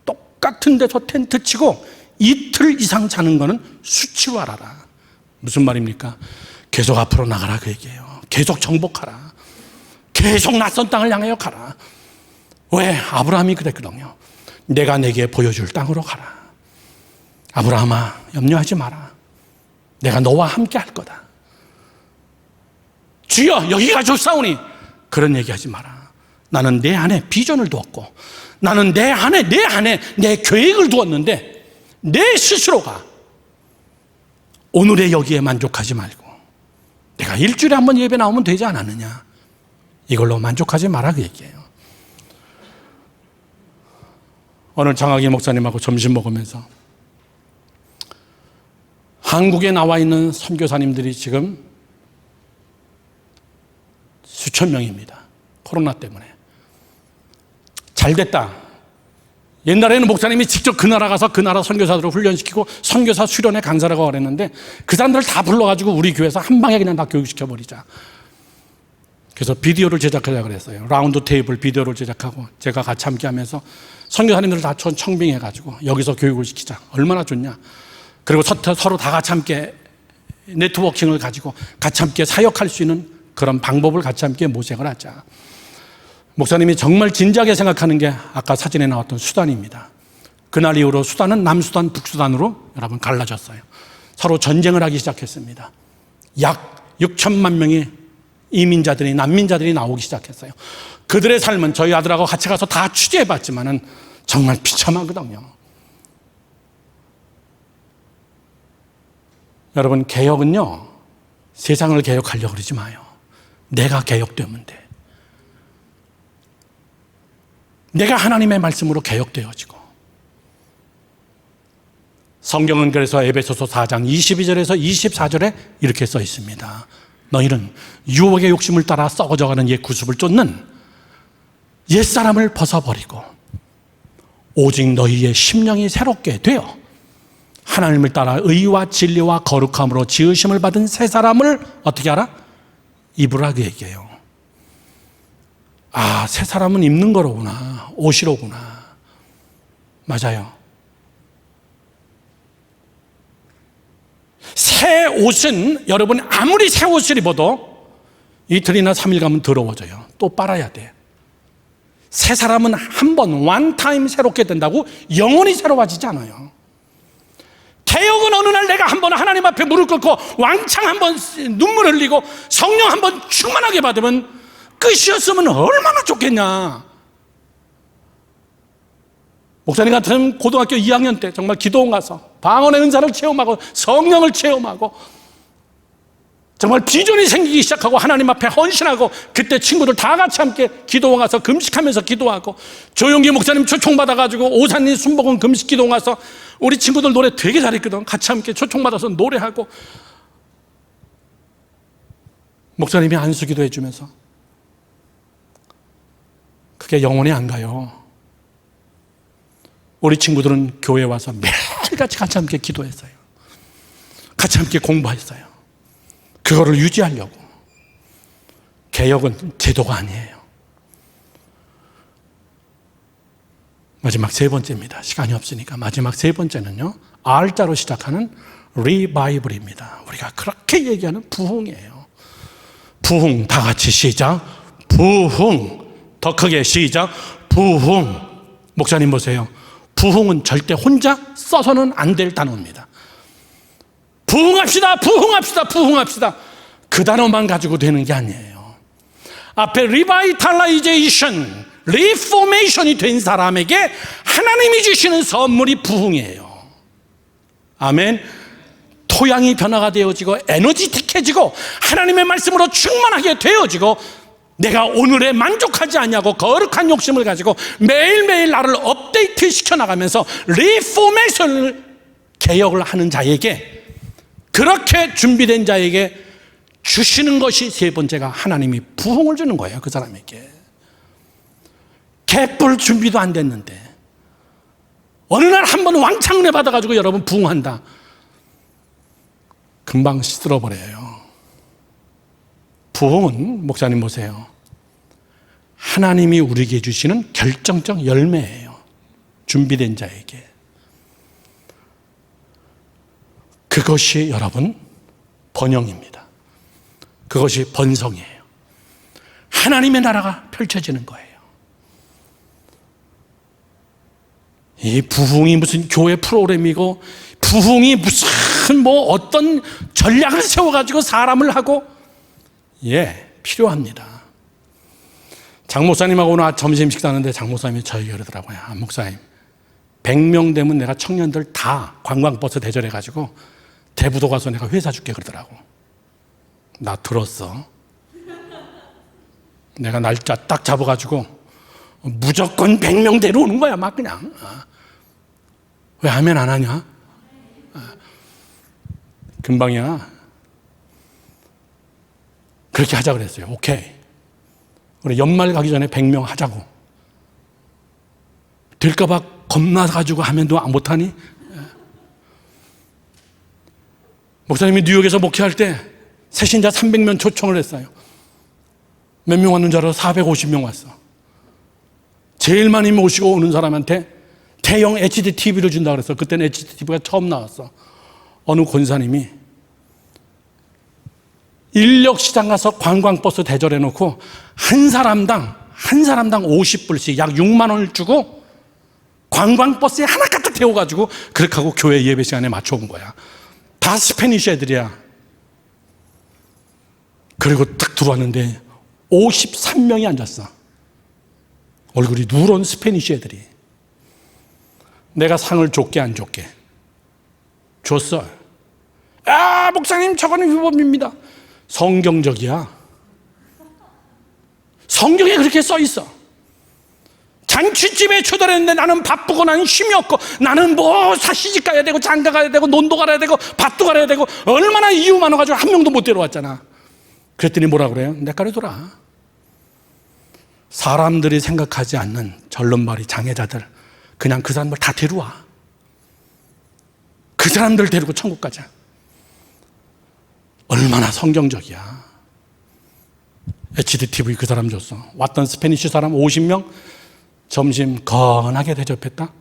똑같은 데서 텐트 치고 이틀 이상 자는 것은 수치로 알아라. 무슨 말입니까? 계속 앞으로 나가라 그 얘기예요. 계속 정복하라. 계속 낯선 땅을 향하여 가라. 왜? 아브라함이 그랬거든요. 내가 내게 보여줄 땅으로 가라. 아브라함아, 염려하지 마라. 내가 너와 함께 할 거다. 주여, 여기가 좋사오니. 그런 얘기하지 마라. 나는 내 안에 비전을 두었고, 나는 내 안에 내 계획을 두었는데, 내 스스로가 오늘의 여기에 만족하지 말고 내가 일주일에 한 번 예배 나오면 되지 않았느냐, 이걸로 만족하지 마라 그 얘기예요. 오늘 장학희 목사님하고 점심 먹으면서 한국에 나와 있는 선교사님들이 지금 수천 명입니다. 코로나 때문에. 잘 됐다. 옛날에는 목사님이 직접 그 나라 가서 그 나라 선교사들을 훈련시키고 선교사 수련회 강사라고 그랬는데, 그 사람들을 다 불러가지고 우리 교회에서 한 방에 그냥 다 교육시켜버리자. 그래서 비디오를 제작하려고 그랬어요. 라운드 테이블 비디오를 제작하고 제가 같이 함께 하면서 선교사님들을 다 청빙해가지고 여기서 교육을 시키자. 얼마나 좋냐. 그리고 서로 다 같이 함께 네트워킹을 가지고 같이 함께 사역할 수 있는 그런 방법을 같이 함께 모색을 하자. 목사님이 정말 진지하게 생각하는 게 아까 사진에 나왔던 수단입니다. 그날 이후로 수단은 남수단, 북수단으로 여러분 갈라졌어요. 서로 전쟁을 하기 시작했습니다. 약 6천만 명의 이민자들이, 난민자들이 나오기 시작했어요. 그들의 삶은 저희 아들하고 같이 가서 다 취재해봤지만은 정말 비참하거든요. 여러분, 개혁은요, 세상을 개혁하려고 그러지 마요. 내가 개혁되면 돼. 내가 하나님의 말씀으로 개혁되어지고. 성경은 그래서 에베소서 4장 22절에서 24절에 이렇게 써 있습니다. 너희는 유혹의 욕심을 따라 썩어져가는 옛 구습을 쫓는 옛사람을 벗어버리고 오직 너희의 심령이 새롭게 되어 하나님을 따라 의와 진리와 거룩함으로 지으심을 받은 새 사람을 어떻게 하라? 입으라 그 얘기예요. 아, 새 사람은 입는 거로구나. 옷이로구나. 맞아요. 새 옷은 여러분 아무리 새 옷을 입어도 이틀이나 3일 가면 더러워져요. 또 빨아야 돼. 새 사람은 한 번, one time 새롭게 된다고 영원히 새로워지지 않아요. 개혁은 어느 날 내가 한번 하나님 앞에 무릎 꿇고 왕창 한번 눈물 흘리고 성령 한번 충만하게 받으면 끝이었으면 얼마나 좋겠냐. 목사님 같은 고등학교 2학년 때 정말 기도원 가서 방언의 은사를 체험하고 성령을 체험하고 정말 비전이 생기기 시작하고 하나님 앞에 헌신하고 그때 친구들 다 같이 함께 기도원 가서 금식하면서 기도하고 조용기 목사님 초청받아가지고 오산리 순복음 금식 기도원 가서 우리 친구들 노래 되게 잘했거든. 같이 함께 초청받아서 노래하고 목사님이 안수기도 해주면서 그게 영원히 안 가요. 우리 친구들은 교회에 와서 매일같이 같이 함께 기도했어요. 같이 함께 공부했어요. 그거를 유지하려고. 개혁은 제도가 아니에요. 마지막 세 번째입니다. 시간이 없으니까 마지막 세 번째는요, R자로 시작하는 리바이벌입니다. 우리가 그렇게 얘기하는 부흥이에요. 부흥, 다 같이 시작. 부흥. 더 크게 시작. 부흥. 목사님 보세요. 부흥은 절대 혼자 써서는 안 될 단어입니다. 부흥합시다, 부흥합시다, 부흥합시다. 그 단어만 가지고 되는 게 아니에요. 앞에 리바이탈라이제이션, 리포메이션이 된 사람에게 하나님이 주시는 선물이 부흥이에요. 아멘. 토양이 변화가 되어지고 에너지틱해지고 하나님의 말씀으로 충만하게 되어지고 내가 오늘에 만족하지 않냐고 거룩한 욕심을 가지고 매일매일 나를 업데이트 시켜나가면서 리포메이션을 개혁을 하는 자에게, 그렇게 준비된 자에게 주시는 것이 세 번째가 하나님이 부흥을 주는 거예요. 그 사람에게. 개뿔 준비도 안 됐는데 어느 날 한번 왕창 은혜 받아가지고 여러분 부흥한다. 금방 시들어버려요. 부흥은 목사님 보세요. 하나님이 우리에게 주시는 결정적 열매예요. 준비된 자에게. 그것이 여러분 번영입니다. 그것이 번성이에요. 하나님의 나라가 펼쳐지는 거예요. 이 부흥이 무슨 교회 프로그램이고 부흥이 무슨 뭐 어떤 전략을 세워가지고 사람을 하고, 필요합니다. 장 목사님하고 오늘 점심 식사하는데 장 목사님이 저에게 그러더라고요. 목사님 100명 되면 내가 청년들 다 관광버스 대절해가지고 대부도 가서 내가 회사 줄게 그러더라고. 나 들었어. 내가 날짜 딱 잡아가지고 무조건 100명 데려오는 거야. 막 그냥. 왜 하면 안 하냐? 금방이야. 그렇게 하자 그랬어요. 오케이. 우리 연말 가기 전에 100명 하자고. 될까봐 겁나가지고 하면 너 못하니? 목사님이 뉴욕에서 목회할 때 새신자 300명 초청을 했어요. 몇 명 왔는 줄 알아? 450명 왔어. 제일 많이 모시고 오는 사람한테 대형 HD TV를 준다 그랬어. 그때는 HD TV가 처음 나왔어. 어느 권사님이 인력시장 가서 관광버스 대절해 놓고 한 사람당 50불씩 약 6만 원을 주고 관광버스에 하나 갖다 태워가지고 그렇게 하고 교회 예배 시간에 맞춰온 거야. 다 스페니쉬 애들이야. 그리고 딱 들어왔는데 53명이 앉았어. 얼굴이 누런 스페니쉬 애들이. 내가 상을 줬게 안 줬게? 줬어. 목사님 저거는 위법입니다. 성경적이야. 성경에 그렇게 써 있어. 잔치집에 초대했는데 나는 바쁘고 나는 힘이 없고 나는 뭐 시집 가야 되고 장가 가야 되고 논도 가야 되고 밭도 가야 되고 얼마나 이유 많아가지고 한 명도 못 데려왔잖아. 그랬더니 뭐라 그래요? 내 까리 돌아. 사람들이 생각하지 않는 절름발이 장애자들, 그냥 그 사람들 다 데려와. 그 사람들 데리고 천국 가자. 얼마나 성경적이야. HDTV 그 사람 줬어. 왔던 스페니쉬 사람 50명 점심 건하게 대접했다.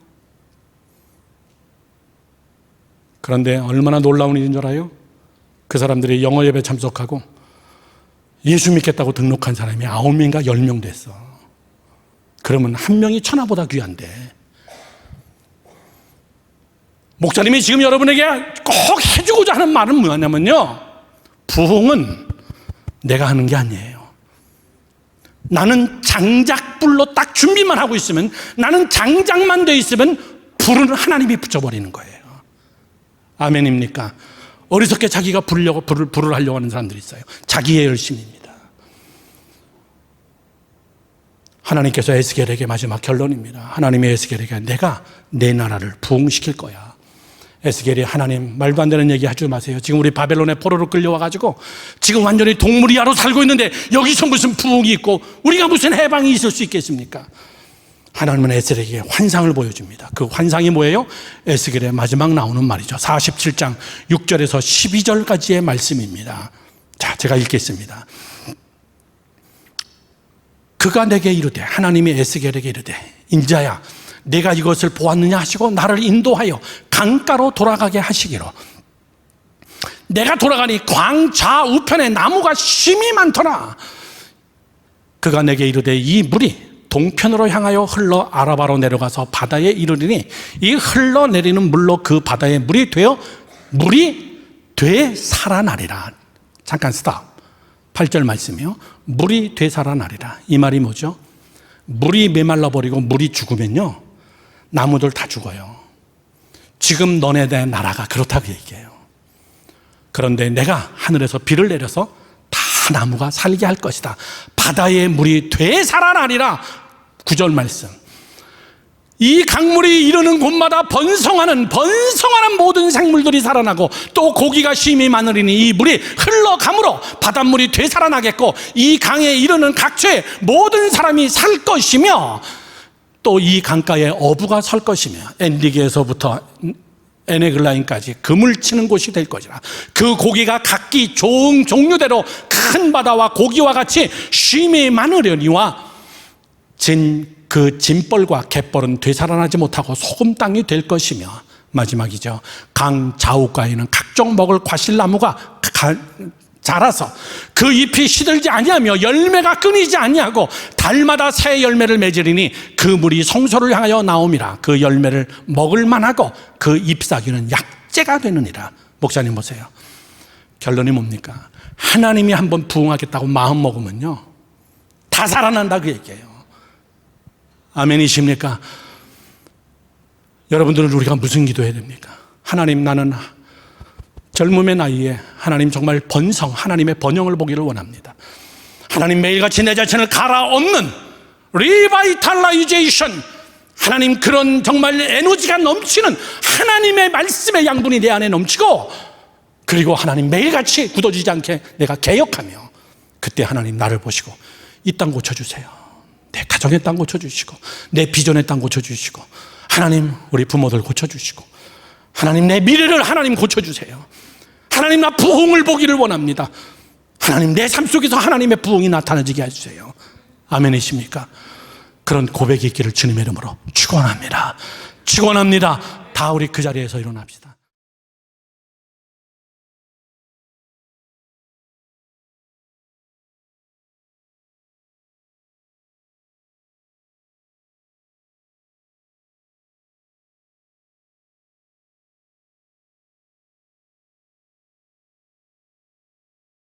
그런데 얼마나 놀라운 일인 줄 알아요? 그 사람들이 영어 예배 참석하고 예수 믿겠다고 등록한 사람이 9명인가 10명 됐어. 그러면 한 명이 천하보다 귀한데, 목사님이 지금 여러분에게 꼭 해주고자 하는 말은 뭐냐면요, 부흥은 내가 하는 게 아니에요. 나는 장작불로 딱 준비만 하고 있으면, 나는 장작만 돼 있으면 불은 하나님이 붙여버리는 거예요. 아멘입니까? 어리석게 자기가 불을 하려고 하는 사람들이 있어요. 자기의 열심입니다. 하나님께서 에스겔에게 마지막 결론입니다. 하나님이 에스겔에게 내가 내 나라를 부흥시킬 거야. 에스겔이 하나님 말도 안 되는 얘기 하지 마세요. 지금 우리 바벨론의 포로로 끌려와가지고 지금 완전히 동물이하로 살고 있는데 여기서 무슨 부흥이 있고 우리가 무슨 해방이 있을 수 있겠습니까? 하나님은 에스겔에게 환상을 보여줍니다. 그 환상이 뭐예요? 에스겔의 마지막 나오는 말이죠. 47장 6절에서 12절까지의 말씀입니다. 자, 제가 읽겠습니다. 그가 내게 이르되, 하나님이 에스겔에게 이르되, 인자야 내가 이것을 보았느냐 하시고 나를 인도하여 강가로 돌아가게 하시기로. 내가 돌아가니 광좌우편에 나무가 심이 많더라. 그가 내게 이르되 이 물이 동편으로 향하여 흘러 아라바로 내려가서 바다에 이르리니 이 흘러내리는 물로 그 바다의 물이 되살아나리라. 잠깐 스탑. 8절 말씀이요. 물이 되살아나리라. 이 말이 뭐죠? 물이 메말라버리고 물이 죽으면요, 나무들 다 죽어요. 지금 너네 내 나라가 그렇다고 얘기해요. 그런데 내가 하늘에서 비를 내려서 다 나무가 살게 할 것이다. 바다의 물이 되살아나리라. 9절 말씀. 이 강물이 이르는 곳마다 번성하는 모든 생물들이 살아나고 또 고기가 심히 많으리니 이 물이 흘러가므로 바닷물이 되살아나겠고 이 강에 이르는 각처에 모든 사람이 살 것이며 또 이 강가에 어부가 설 것이며 엔디게에서부터 에네글라인까지 금을 치는 곳이 될 것이라. 그 고기가 각기 종류대로 큰 바다와 고기와 같이 심히 많으려니와 그 짐벌과 갯벌은 되살아나지 못하고 소금 땅이 될 것이며, 마지막이죠. 강 좌우가에는 각종 먹을 과실나무가 자라서 그 잎이 시들지 아니하며 열매가 끊이지 아니하고 달마다 새 열매를 맺으리니 그 물이 성소를 향하여 나옴이라. 그 열매를 먹을 만하고 그 잎사귀는 약재가 되느니라. 목사님 보세요. 결론이 뭡니까? 하나님이 한번 부흥하겠다고 마음 먹으면요, 다 살아난다 그 얘기예요. 아멘이십니까? 여러분들은 우리가 무슨 기도해야 됩니까? 하나님, 나는 젊음의 나이에 하나님 정말 하나님의 번영을 보기를 원합니다. 하나님, 매일같이 내 자신을 갈아엎는 리바이탈라이제이션, 하나님 그런 정말 에너지가 넘치는 하나님의 말씀의 양분이 내 안에 넘치고, 그리고 하나님 매일같이 굳어지지 않게 내가 개혁하며, 그때 하나님 나를 보시고 이 땅 고쳐주세요. 내 가정의 땅 고쳐주시고 내 비전의 땅 고쳐주시고, 하나님 우리 부모들 고쳐주시고, 하나님 내 미래를 하나님 고쳐주세요. 하나님 나 부흥을 보기를 원합니다. 하나님 내 삶 속에서 하나님의 부흥이 나타나지게 해주세요. 아멘이십니까? 그런 고백이 있기를 주님의 이름으로 축원합니다. 다 우리 그 자리에서 일어납시다.